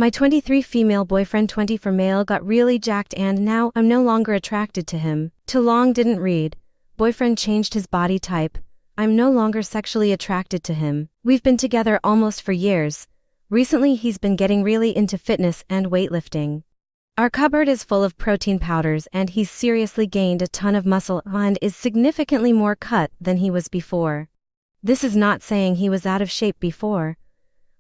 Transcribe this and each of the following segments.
My 23 female boyfriend 24 male got really jacked and now I'm no longer attracted to him. Too long didn't read. Boyfriend changed his body type. I'm no longer sexually attracted to him. We've been together almost for years. Recently he's been getting really into fitness and weightlifting. Our cupboard is full of protein powders and he's seriously gained a ton of muscle and is significantly more cut than he was before. This is not saying he was out of shape before.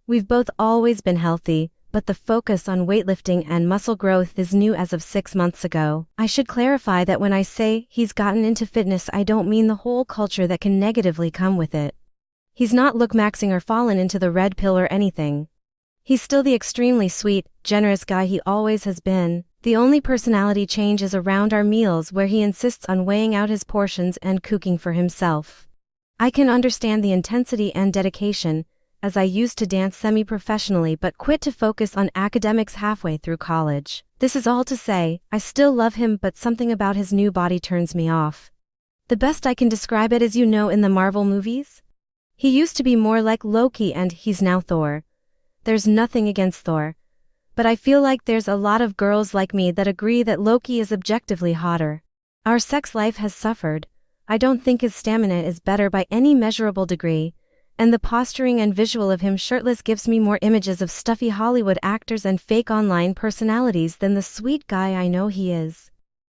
We've both always been healthy, but the focus on weightlifting and muscle growth is new as of 6 months ago. I should clarify that when I say he's gotten into fitness, I don't mean the whole culture that can negatively come with it. He's not look maxing or fallen into the red pill or anything. He's still the extremely sweet, generous guy he always has been. The only personality change is around our meals where he insists on weighing out his portions and cooking for himself. I can understand the intensity and dedication, as I used to dance semi-professionally but quit to focus on academics halfway through college. This is all to say, I still love him but something about his new body turns me off. The best I can describe it is in the Marvel movies? He used to be more like Loki and he's now Thor. There's nothing against Thor, but I feel like there's a lot of girls like me that agree that Loki is objectively hotter. Our sex life has suffered. I don't think his stamina is better by any measurable degree, and the posturing and visual of him shirtless gives me more images of stuffy Hollywood actors and fake online personalities than the sweet guy I know he is.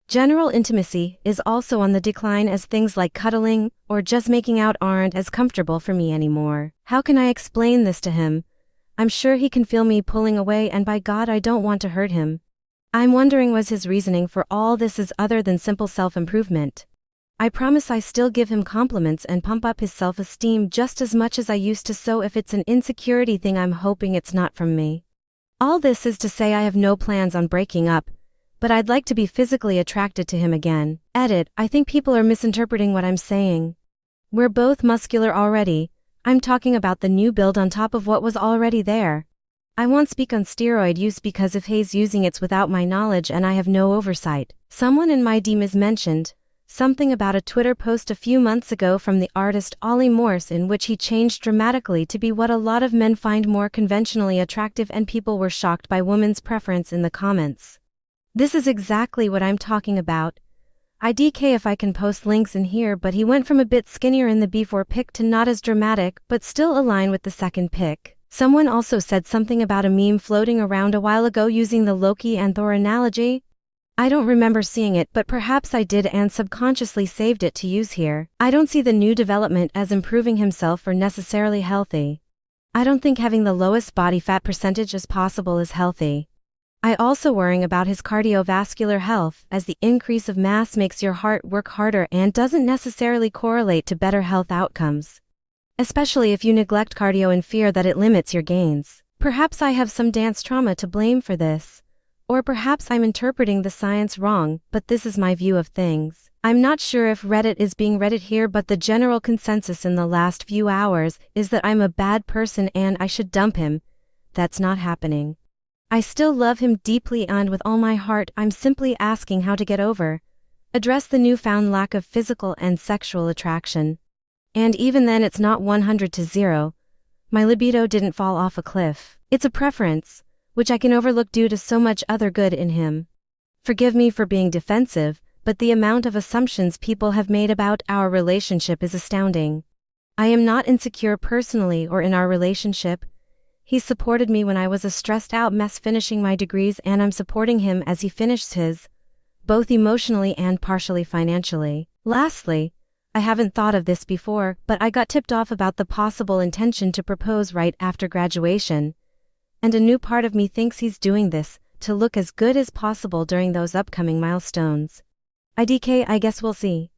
General intimacy is also on the decline as things like cuddling or just making out aren't as comfortable for me anymore. How can I explain this to him? I'm sure he can feel me pulling away and by God I don't want to hurt him. I'm wondering was his reasoning for all this is other than simple self-improvement. I promise I still give him compliments and pump up his self-esteem just as much as I used to, so if it's an insecurity thing I'm hoping it's not from me. All this is to say I have no plans on breaking up, but I'd like to be physically attracted to him again. Edit, I think people are misinterpreting what I'm saying. We're both muscular already. I'm talking about the new build on top of what was already there. I won't speak on steroid use because if he's using it's without my knowledge and I have no oversight. Someone in my DMs mentioned something about a Twitter post a few months ago from the artist Ollie Morse in which he changed dramatically to be what a lot of men find more conventionally attractive, and people were shocked by women's preference in the comments. This is exactly what I'm talking about. IDK if I can post links in here, but he went from a bit skinnier in the before pic to not as dramatic but still align with the second pic. Someone also said something about a meme floating around a while ago using the Loki and Thor analogy. I don't remember seeing it, but perhaps I did and subconsciously saved it to use here. I don't see the new development as improving himself or necessarily healthy. I don't think having the lowest body fat percentage as possible is healthy. I also worrying about his cardiovascular health, as the increase of mass makes your heart work harder and doesn't necessarily correlate to better health outcomes. Especially if you neglect cardio in fear that it limits your gains. Perhaps I have some dance trauma to blame for this. Or perhaps I'm interpreting the science wrong, but this is my view of things. I'm not sure if Reddit is being Reddit here, but the general consensus in the last few hours is that I'm a bad person and I should dump him. That's not happening. I still love him deeply and with all my heart. I'm simply asking how to get over, address the newfound lack of physical and sexual attraction. And even then it's not 100 to 0. My libido didn't fall off a cliff. It's a preference, which I can overlook due to so much other good in him. Forgive me for being defensive, but the amount of assumptions people have made about our relationship is astounding. I am not insecure personally or in our relationship. He supported me when I was a stressed out mess finishing my degrees, and I'm supporting him as he finishes his, both emotionally and partially financially. Lastly, I haven't thought of this before, but I got tipped off about the possible intention to propose right after graduation. And a new part of me thinks he's doing this to look as good as possible during those upcoming milestones. IDK, I guess we'll see.